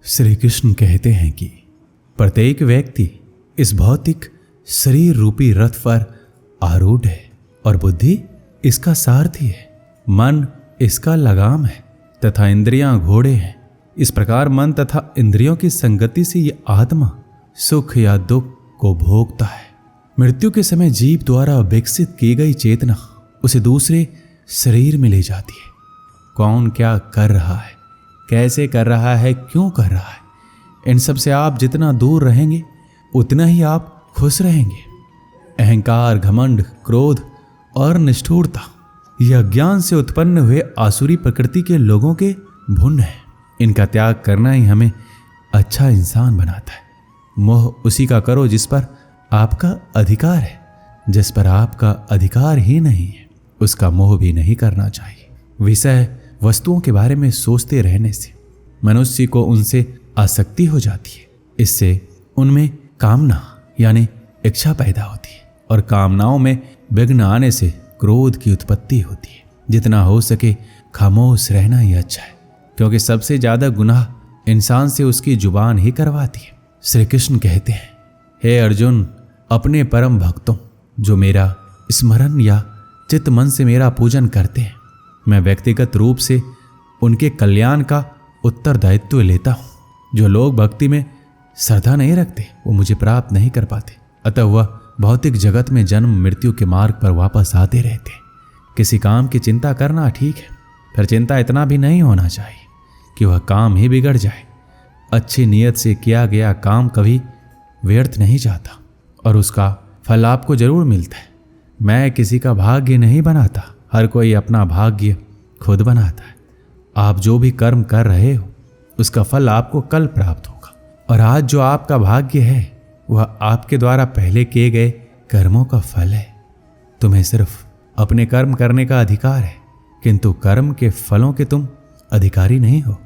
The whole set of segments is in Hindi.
श्री कृष्ण कहते हैं कि प्रत्येक व्यक्ति इस भौतिक शरीर रूपी रथ पर आरूढ़ है और बुद्धि इसका सारथी है। मन इसका लगाम है तथा इंद्रियां घोड़े हैं। इस प्रकार मन तथा इंद्रियों की संगति से ये आत्मा सुख या दुख को भोगता है। मृत्यु के समय जीव द्वारा विकसित की गई चेतना उसे दूसरे शरीर में ले जाती है। कौन क्या कर रहा है, कैसे कर रहा है, क्यों कर रहा है, इन सब से आप जितना दूर रहेंगे उतना ही आप खुश रहेंगे। अहंकार, घमंड, क्रोध और निष्ठुरता यह अज्ञान से उत्पन्न हुए आसुरी प्रकृति के लोगों के भुन है। इनका त्याग करना ही हमें अच्छा इंसान बनाता है। मोह उसी का करो जिस पर आपका अधिकार है। जिस पर आपका अधिकार ही नहीं है उसका मोह भी नहीं करना चाहिए। विषय वस्तुओं के बारे में सोचते रहने से मनुष्य को उनसे आसक्ति हो जाती है। इससे उनमें कामना यानी इच्छा पैदा होती है और कामनाओं में विघ्न आने से क्रोध की उत्पत्ति होती है। जितना हो सके खामोश रहना ही अच्छा है, क्योंकि सबसे ज्यादा गुनाह इंसान से उसकी जुबान ही करवाती है। श्री कृष्ण कहते हैं, हे अर्जुन, अपने परम भक्तों जो मेरा स्मरण या चित्त मन से मेरा पूजन करते हैं, मैं व्यक्तिगत रूप से उनके कल्याण का उत्तरदायित्व लेता हूँ। जो लोग भक्ति में श्रद्धा नहीं रखते वो मुझे प्राप्त नहीं कर पाते, अतः वह भौतिक जगत में जन्म मृत्यु के मार्ग पर वापस आते रहते। किसी काम की चिंता करना ठीक है, फिर चिंता इतना भी नहीं होना चाहिए कि वह काम ही बिगड़ जाए। अच्छी नीयत से किया गया काम कभी व्यर्थ नहीं जाता और उसका फल आपको जरूर मिलता है। मैं किसी का भाग्य नहीं बनाता, हर कोई अपना भाग्य खुद बनाता है। आप जो भी कर्म कर रहे हो उसका फल आपको कल प्राप्त होगा, और आज जो आपका भाग्य है वह आपके द्वारा पहले किए गए कर्मों का फल है। तुम्हें सिर्फ अपने कर्म करने का अधिकार है, किंतु कर्म के फलों के तुम अधिकारी नहीं हो।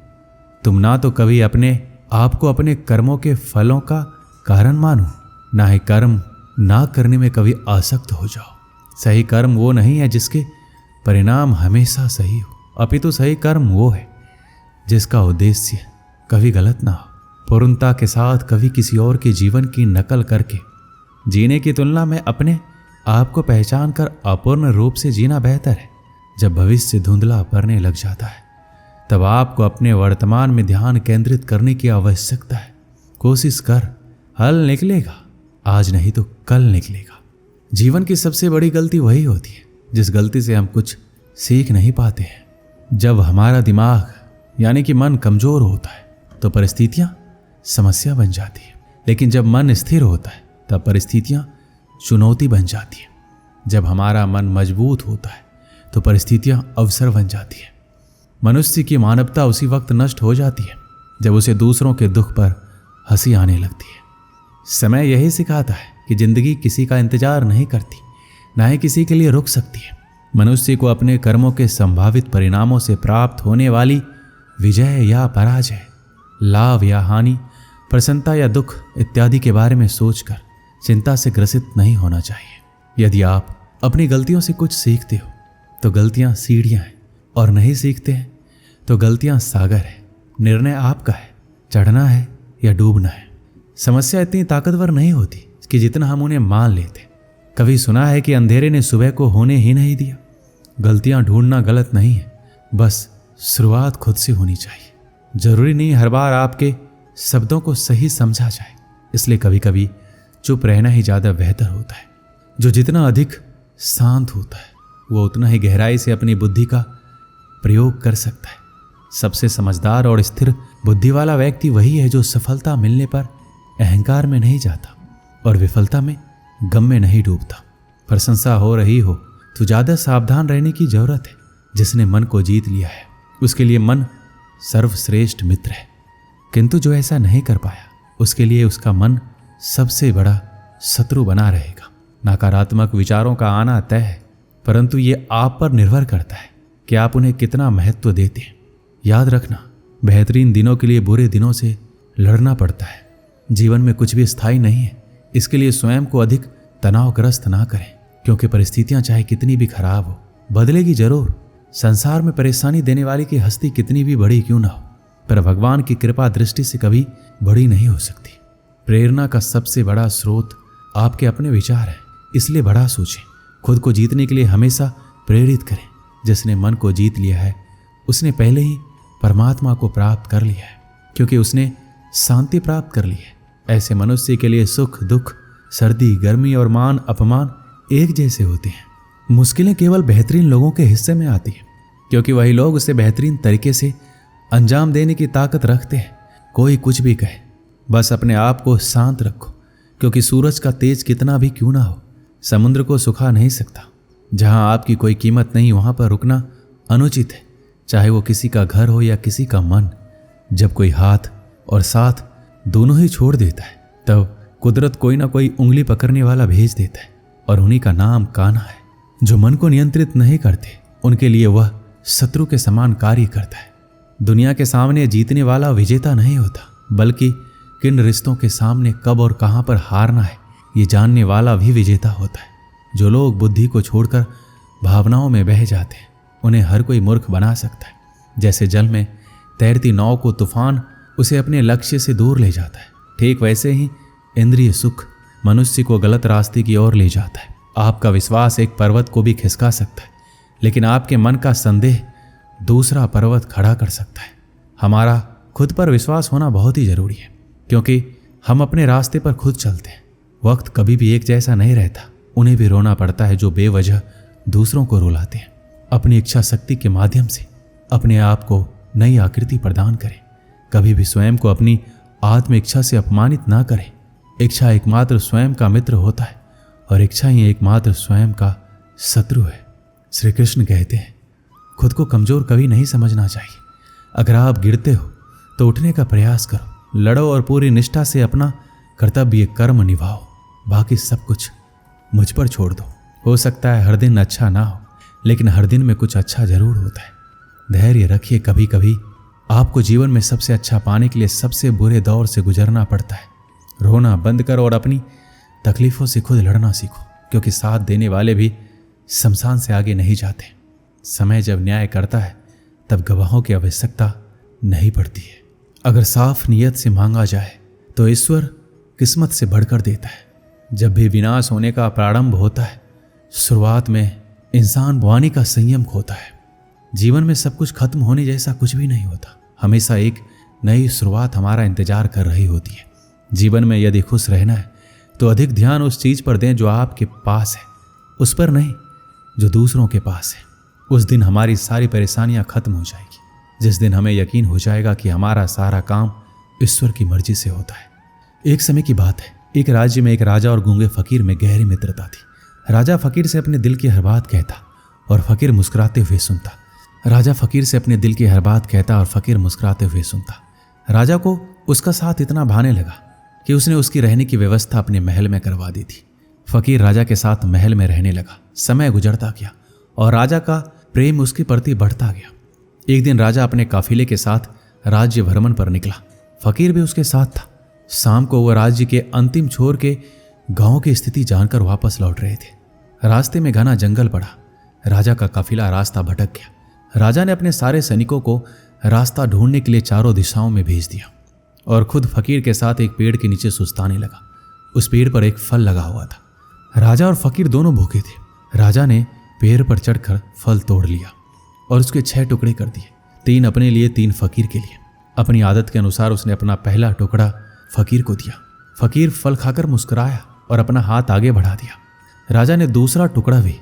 तुम ना तो कभी अपने आप को अपने कर्मों के फलों का कारण मानो, ना ही कर्म ना करने में कभी आसक्त हो जाओ। सही कर्म वो नहीं है जिसके परिणाम हमेशा सही हो, अपितु सही कर्म वो है जिसका उद्देश्य कभी गलत ना हो। पूर्णता के साथ कभी किसी और के जीवन की नकल करके जीने की तुलना में अपने आप को पहचान कर अपूर्ण रूप से जीना बेहतर है। जब भविष्य धुंधला पड़ने लग जाता है तब आपको अपने वर्तमान में ध्यान केंद्रित करने की आवश्यकता है। कोशिश कर, हल निकलेगा, आज नहीं तो कल निकलेगा। जीवन की सबसे बड़ी गलती वही होती है जिस गलती से हम कुछ सीख नहीं पाते हैं। जब हमारा दिमाग यानी कि मन कमजोर होता है तो परिस्थितियां समस्या बन जाती है, लेकिन जब मन स्थिर होता है तब परिस्थितियां चुनौती बन जाती है। जब हमारा मन मजबूत होता है तो परिस्थितियां अवसर बन जाती है। मनुष्य की मानवता उसी वक्त नष्ट हो जाती है जब उसे दूसरों के दुख पर हंसी आने लगती है। समय यही सिखाता है कि जिंदगी किसी का इंतजार नहीं करती, ना ही किसी के लिए रुक सकती है। मनुष्य को अपने कर्मों के संभावित परिणामों से प्राप्त होने वाली विजय या पराजय, लाभ या हानि, प्रसन्नता या दुख इत्यादि के बारे में सोचकर चिंता से ग्रसित नहीं होना चाहिए। यदि आप अपनी गलतियों से कुछ सीखते हो तो गलतियां सीढ़ियां हैं, और नहीं सीखते हैं तो गलतियां सागर है। निर्णय आपका है, चढ़ना है या डूबना है। समस्या इतनी ताकतवर नहीं होती कि जितना हम उन्हें मान लेते। कभी सुना है कि अंधेरे ने सुबह को होने ही नहीं दिया। गलतियां ढूंढना गलत नहीं है, बस शुरुआत खुद से होनी चाहिए। जरूरी नहीं हर बार आपके शब्दों को सही समझा जाए, इसलिए कभी कभी चुप रहना ही ज़्यादा बेहतर होता है। जो जितना अधिक शांत होता है वो उतना ही गहराई से अपनी बुद्धि का प्रयोग कर सकता है। सबसे समझदार और स्थिर बुद्धि वाला व्यक्ति वही है जो सफलता मिलने पर अहंकार में नहीं जाता और विफलता में गम में नहीं डूबता। प्रशंसा हो रही हो तो ज़्यादा सावधान रहने की जरूरत है। जिसने मन को जीत लिया है उसके लिए मन सर्वश्रेष्ठ मित्र है, किंतु जो ऐसा नहीं कर पाया उसके लिए उसका मन सबसे बड़ा शत्रु बना रहेगा। नकारात्मक विचारों का आना तय है, परंतु ये आप पर निर्भर करता है कि आप उन्हें कितना महत्व देते हैं। याद रखना, बेहतरीन दिनों के लिए बुरे दिनों से लड़ना पड़ता है। जीवन में कुछ भी स्थायी नहीं है, इसके लिए स्वयं को अधिक तनावग्रस्त ना करें, क्योंकि परिस्थितियां चाहे कितनी भी खराब हो बदलेगी जरूर। संसार में परेशानी देने वाली की हस्ती कितनी भी बड़ी क्यों ना हो, पर भगवान की कृपा दृष्टि से कभी बड़ी नहीं हो सकती। प्रेरणा का सबसे बड़ा स्रोत आपके अपने विचार है, इसलिए बड़ा सोचें। खुद को जीतने के लिए हमेशा प्रेरित करें। जिसने मन को जीत लिया है उसने पहले ही परमात्मा को प्राप्त कर लिया है, क्योंकि उसने शांति प्राप्त कर ली है। ऐसे मनुष्य के लिए सुख दुख, सर्दी गर्मी और मान अपमान एक जैसे होते हैं। मुश्किलें केवल बेहतरीन लोगों के हिस्से में आती हैं, क्योंकि वही लोग उसे बेहतरीन तरीके से अंजाम देने की ताकत रखते हैं। कोई कुछ भी कहे, बस अपने आप को शांत रखो, क्योंकि सूरज का तेज कितना भी क्यों ना हो, समुद्र को सुखा नहीं सकता। जहां आपकी कोई कीमत नहीं, वहां पर रुकना अनुचित है, चाहे वो किसी का घर हो या किसी का मन। जब कोई हाथ और साथ दोनों ही छोड़ देता है, तब कुदरत कोई ना कोई उंगली पकड़ने वाला भेज देता है, और उन्हीं का नाम कान्हा है। जो मन को नियंत्रित नहीं करते, उनके लिए वह शत्रु के समान कार्य करता है। दुनिया के सामने जीतने वाला विजेता नहीं होता, बल्कि किन रिश्तों के सामने कब और कहां पर हारना है, ये जानने वाला भी विजेता होता है। जो लोग बुद्धि को छोड़कर भावनाओं में बह जाते हैं, उन्हें हर कोई मूर्ख बना सकता है। जैसे जल में तैरती नाव को तूफान उसे अपने लक्ष्य से दूर ले जाता है, ठीक वैसे ही इंद्रिय सुख मनुष्य को गलत रास्ते की ओर ले जाता है। आपका विश्वास एक पर्वत को भी खिसका सकता है, लेकिन आपके मन का संदेह दूसरा पर्वत खड़ा कर सकता है। हमारा खुद पर विश्वास होना बहुत ही जरूरी है, क्योंकि हम अपने रास्ते पर खुद चलते हैं। वक्त कभी भी एक जैसा नहीं रहता। उन्हें भी रोना पड़ता है जो बेवजह दूसरों को रुलाते हैं। अपनी इच्छा शक्ति के माध्यम से अपने आप को नई आकृति प्रदान करें। कभी भी स्वयं को अपनी आत्म इच्छा से अपमानित ना करें। इच्छा एकमात्र स्वयं का मित्र होता है, और इच्छा ही एकमात्र स्वयं का शत्रु है। श्री कृष्ण कहते हैं, खुद को कमजोर कभी नहीं समझना चाहिए। अगर आप गिरते हो तो उठने का प्रयास करो, लड़ो और पूरी निष्ठा से अपना कर्तव्य कर्म निभाओ। बाकी सब कुछ मुझ पर छोड़ दो। हो सकता है हर दिन अच्छा ना हो, लेकिन हर दिन में कुछ अच्छा जरूर होता है। धैर्य रखिए। कभी कभी आपको जीवन में सबसे अच्छा पाने के लिए सबसे बुरे दौर से गुजरना पड़ता है। रोना बंद करो और अपनी तकलीफों से खुद लड़ना सीखो, क्योंकि साथ देने वाले भी शमशान से आगे नहीं जाते। समय जब न्याय करता है, तब गवाहों की आवश्यकता नहीं पड़ती है। अगर साफ नियत से मांगा जाए तो ईश्वर किस्मत से बढ़कर देता है। जब भी विनाश होने का प्रारंभ होता है, शुरुआत में इंसान वाणी का संयम खोता है। जीवन में सब कुछ खत्म होने जैसा कुछ भी नहीं होता। हमेशा एक नई शुरुआत हमारा इंतजार कर रही होती है। जीवन में यदि खुश रहना है तो अधिक ध्यान उस चीज पर दें जो आपके पास है, उस पर नहीं जो दूसरों के पास है। उस दिन हमारी सारी परेशानियां खत्म हो जाएगी, जिस दिन हमें यकीन हो जाएगा कि हमारा सारा काम ईश्वर की मर्जी से होता है। एक समय की बात है, एक राज्य में एक राजा और गूंगे फकीर में गहरी मित्रता थी। राजा फकीर से अपने दिल की हर बात कहता और फकीर मुस्कुराते हुए सुनता। राजा फकीर से अपने दिल की हर बात कहता और फकीर मुस्कुराते हुए सुनता। राजा को उसका साथ इतना भाने लगा कि उसने उसकी रहने की व्यवस्था अपने महल में करवा दी थी। फकीर राजा के साथ महल में रहने लगा। समय गुजरता गया और राजा का प्रेम उसके प्रति बढ़ता गया। एक दिन राजा अपने काफिले के साथ राज्य भ्रमण पर निकला। फकीर भी उसके साथ था। शाम को वह राज्य के अंतिम छोर के गांव की स्थिति जानकर वापस लौट रहे थे। रास्ते में घना जंगल पड़ा। राजा का काफिला रास्ता भटक गया। राजा ने अपने सारे सैनिकों को रास्ता ढूंढने के लिए चारों दिशाओं में भेज दिया और खुद फकीर के साथ एक पेड़ के नीचे सुस्ताने लगा। उस पेड़ पर एक फल लगा हुआ था। राजा और फकीर दोनों भूखे थे। राजा ने पेड़ पर चढ़कर फल तोड़ लिया और उसके 6 टुकड़े कर दिए, 3 अपने लिए, 3 फकीर के लिए। अपनी आदत के अनुसार उसने अपना पहला टुकड़ा फकीर को दिया। फकीर फल खाकर मुस्कुराया और अपना हाथ आगे बढ़ा दिया। राजा ने दूसरा टुकड़ा भी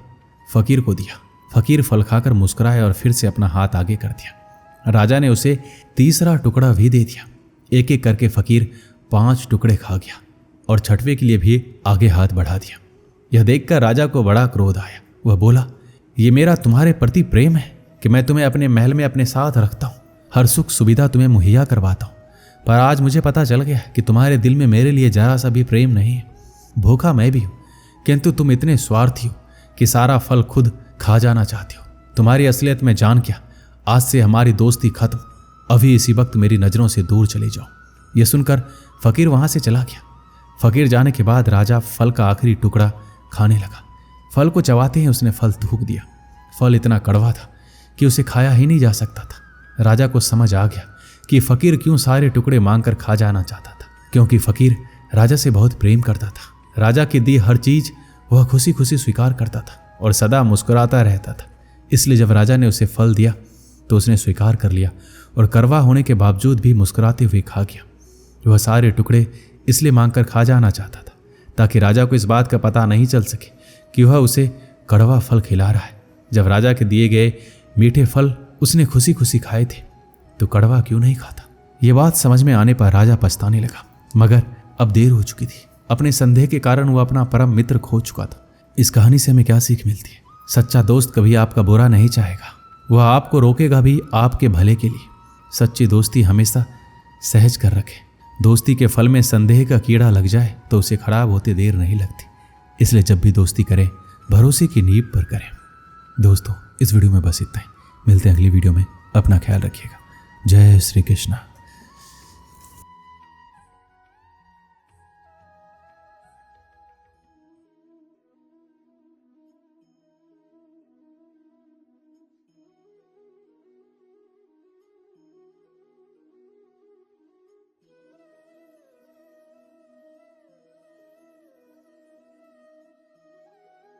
फकीर को दिया। फकीर फल खाकर मुस्कुराया और फिर से अपना हाथ आगे कर दिया। राजा ने उसे तीसरा टुकड़ा भी दे दिया। एक एक करके फकीर 5 टुकड़े खा गया और छठवें के लिए भी आगे हाथ बढ़ा दिया। यह देखकर राजा को बड़ा क्रोध आया। वह बोला, ये मेरा तुम्हारे प्रति प्रेम है कि मैं तुम्हें अपने महल में अपने साथ रखता हूँ, हर सुख सुविधा तुम्हें मुहैया करवाता हूँ, पर आज मुझे पता चल गया कि तुम्हारे दिल में मेरे लिए जरा सा भी प्रेम नहीं है। भूखा मैं भी हूँ, किंतु तुम इतने स्वार्थी हो कि सारा फल खुद खा जाना चाहते हो। तुम्हारी असलियत में जान क्या, आज से हमारी दोस्ती खत्म। अभी इसी वक्त मेरी नजरों से दूर चले जाओ। यह सुनकर फकीर वहां से चला गया। फकीर जाने के बाद राजा फल का आखिरी टुकड़ा खाने लगा। फल को चबाते ही उसने फल थूक दिया। फल इतना कड़वा था कि उसे खाया ही नहीं जा सकता था। राजा को समझ आ गया कि फकीर क्यों सारे टुकड़े मांगकर खा जाना चाहता था, क्योंकि फकीर राजा से बहुत प्रेम करता था। राजा की दी हर चीज वह खुशी खुशी स्वीकार करता था और सदा मुस्कुराता रहता था। इसलिए जब राजा ने उसे फल दिया तो उसने स्वीकार कर लिया और कड़वा होने के बावजूद भी मुस्कुराते हुए खा गया। वह सारे टुकड़े इसलिए मांगकर खा जाना चाहता था ताकि राजा को इस बात का पता नहीं चल सके कि वह उसे कड़वा फल खिला रहा है। जब राजा के दिए गए मीठे फल उसने खुशी खुशी खाए थे तो कड़वा क्यों नहीं खाता। ये बात समझ में आने पर राजा पछताने लगा, मगर अब देर हो चुकी थी। अपने संदेह के कारण वह अपना परम मित्र खो चुका था। इस कहानी से हमें क्या सीख मिलती है? सच्चा दोस्त कभी आपका बुरा नहीं चाहेगा, वह आपको रोकेगा भी आपके भले के लिए। सच्ची दोस्ती हमेशा सहज कर रखे। दोस्ती के फल में संदेह का कीड़ा लग जाए तो उसे खराब होते देर नहीं लगती। इसलिए जब भी दोस्ती करें भरोसे की नींव पर करें। दोस्तों, इस वीडियो में बस इतना ही। मिलते हैं अगली वीडियो में। अपना ख्याल रखिएगा। जय श्री कृष्ण।